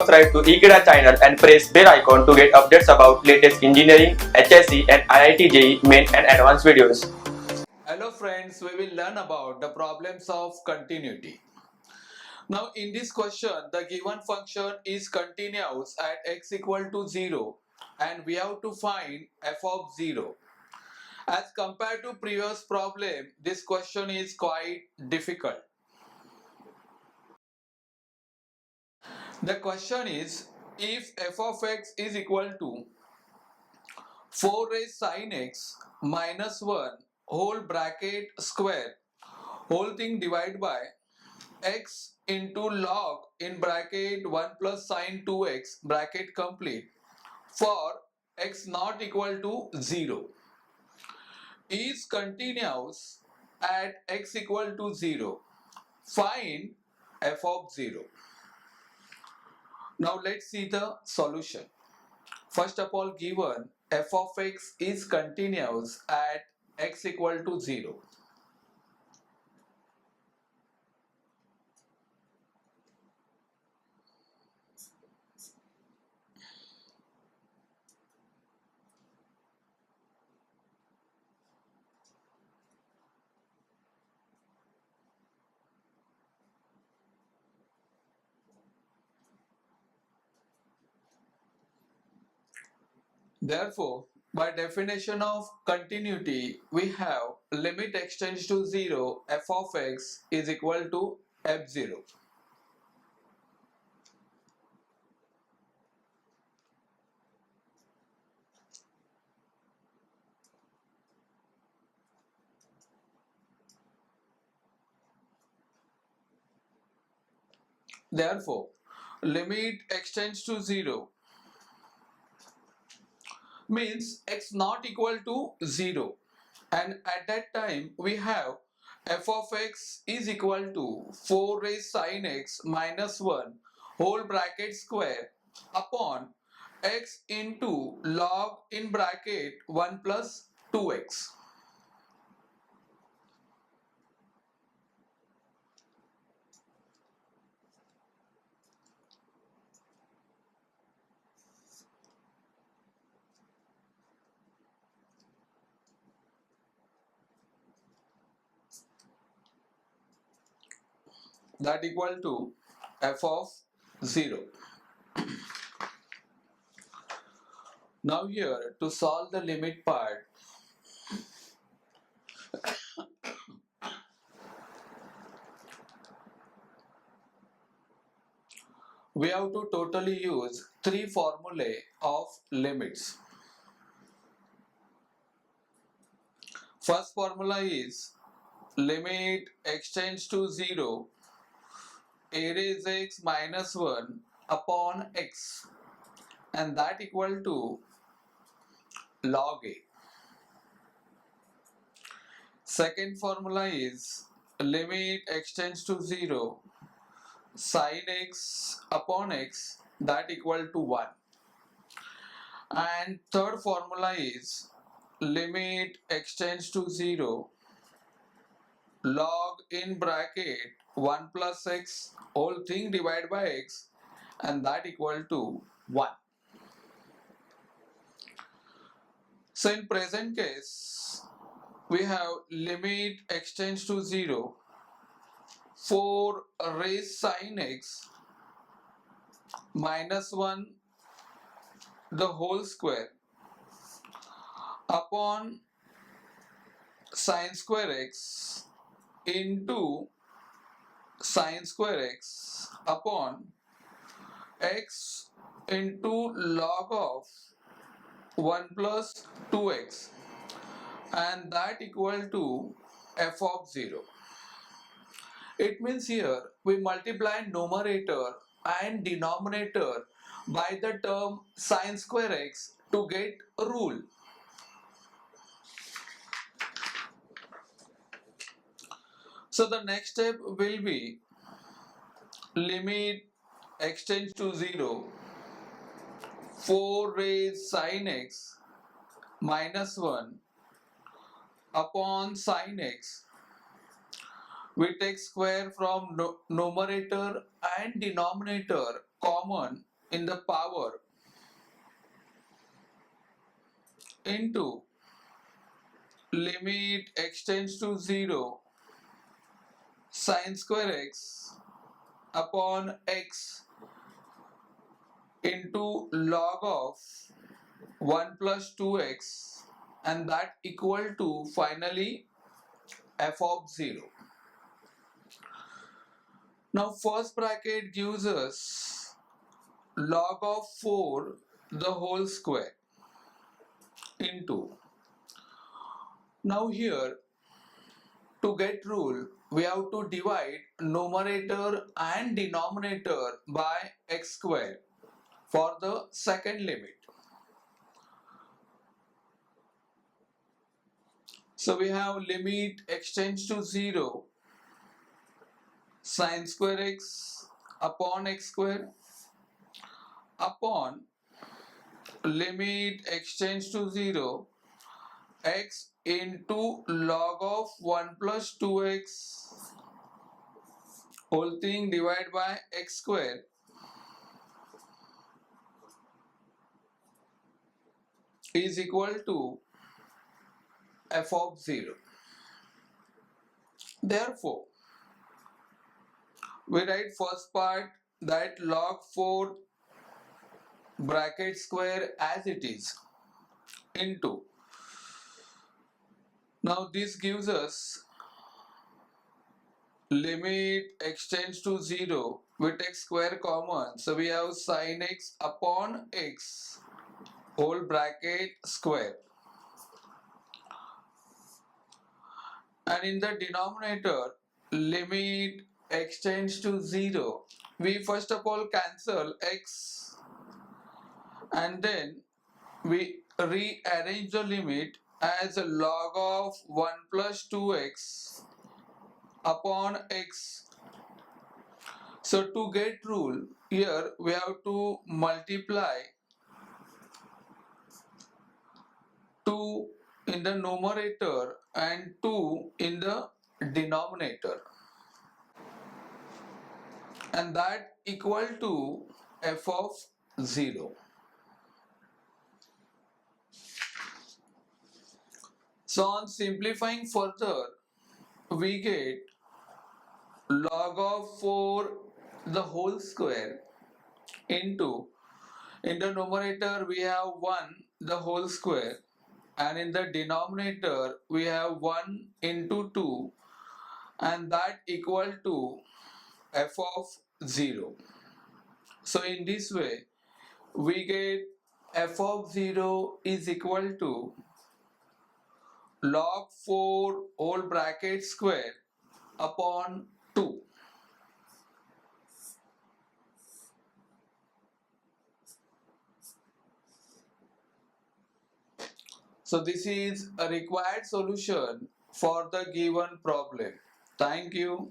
subscribe to Ekeeda channel and press bell icon to get updates about latest engineering, HSC and IIT JEE main and advanced videos. Hello friends, we will learn about the problems of continuity. Now in this question, the given function is continuous at x equal to 0 and we have to find f of 0. As compared to previous problem, this question is quite difficult. The question is, if f of x is equal to 4 raised sin x minus 1 whole bracket square whole thing divided by x into log in bracket 1 plus sine 2x bracket complete for x not equal to 0 is continuous at x equal to 0. Find f of 0. Now let's see the solution. First of all, given f of x is continuous at x equal to 0. Therefore, by definition of continuity, we have limit extends to 0, f of x is equal to f0. Therefore, limit extends to 0 means x not equal to 0, and at that time we have f of x is equal to 4 raised sin x minus 1 whole bracket square upon x into log in bracket 1 plus 2x. That equal to f of 0. Now here to solve the limit part, we have to totally use 3 formulae of limits. First formula is limit extends to 0 a raised x minus 1 upon x, and that equal to log a. Second formula is limit extends to 0 sin x upon x, that equal to 1. And third formula is limit extends to 0 log in bracket 1 plus x whole thing divided by x, and that equal to 1. So in present case, we have limit extends to 0 4 raised sin x minus 1 the whole square upon sin square x into sin square x upon x into log of 1 plus 2x, and that equal to f of 0. It means here we multiply numerator and denominator by the term sin square x to get a rule. So the next step will be limit extends to 0 4 raised sin x minus 1 upon sin x. We take square from numerator and denominator common in the power into limit x tends to 0 sine square x upon x into log of 1 plus 2x, and that equal to finally f of 0. Now first bracket gives us log of 4 the whole square into, now here to get rule we have to divide numerator and denominator by x square for the second limit. So we have limit x tends to 0 sine square x upon x square upon limit x tends to 0 x into log of 1 plus 2x whole thing divided by x square is equal to f of 0. Therefore, we write first part that log 4 bracket square as it is into, now this gives us limit x tends to 0 with x square common, so we have sin x upon x whole bracket square, and in the denominator limit x tends to 0 we first of all cancel x and then we rearrange the limit as a log of 1 plus 2x upon x. So to get rule here we have to multiply 2 in the numerator and 2 in the denominator, and that equal to f of 0. So on simplifying further we get log of 4 the whole square into, in the numerator we have 1 the whole square and in the denominator we have 1 into 2, and that equal to f of 0. So in this way we get f of 0 is equal to log 4 whole bracket square upon 2. So this is a required solution for the given problem. Thank you.